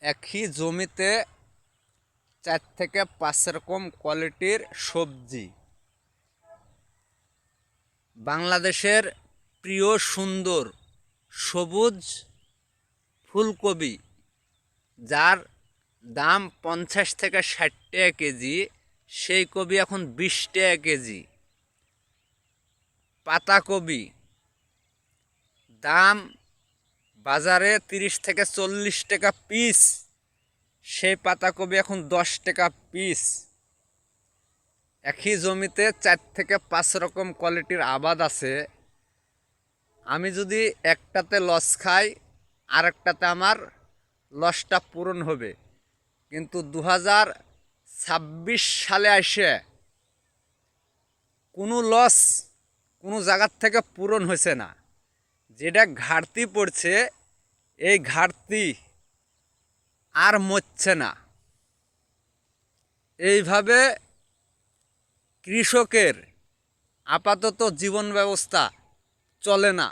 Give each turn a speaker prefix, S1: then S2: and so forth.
S1: একই জমিতে 4 থেকে 5 রকম কোয়ালিটির সবজি। বাংলাদেশের প্রিয় সুন্দর সবুজ ফুলকপি, যার দাম 50 থেকে 60 টাকা কেজি, সেই কপি এখন 20 টাকা কেজি। পাতাকপি দাম বাজারে 30 থেকে 40 টাকা পিস, সেই পাতাকপি এখন 10 টাকা পিস। একই জমিতে 4 থেকে 5 রকম কোয়ালিটির আবাদ আছে। আমি যদি একটাতে লস খাই, আরেকটাতে আমার লসটা পূরণ হবে। কিন্তু 2026 সালে এসে কোনো লস কোনো জায়গার থেকে পূরণ হয়েছে না। যেটা ঘাটতি পড়ছে, এই ঘাটতি আর মরছে না। এইভাবে কৃষকের আপাতত জীবন ব্যবস্থা চলে না।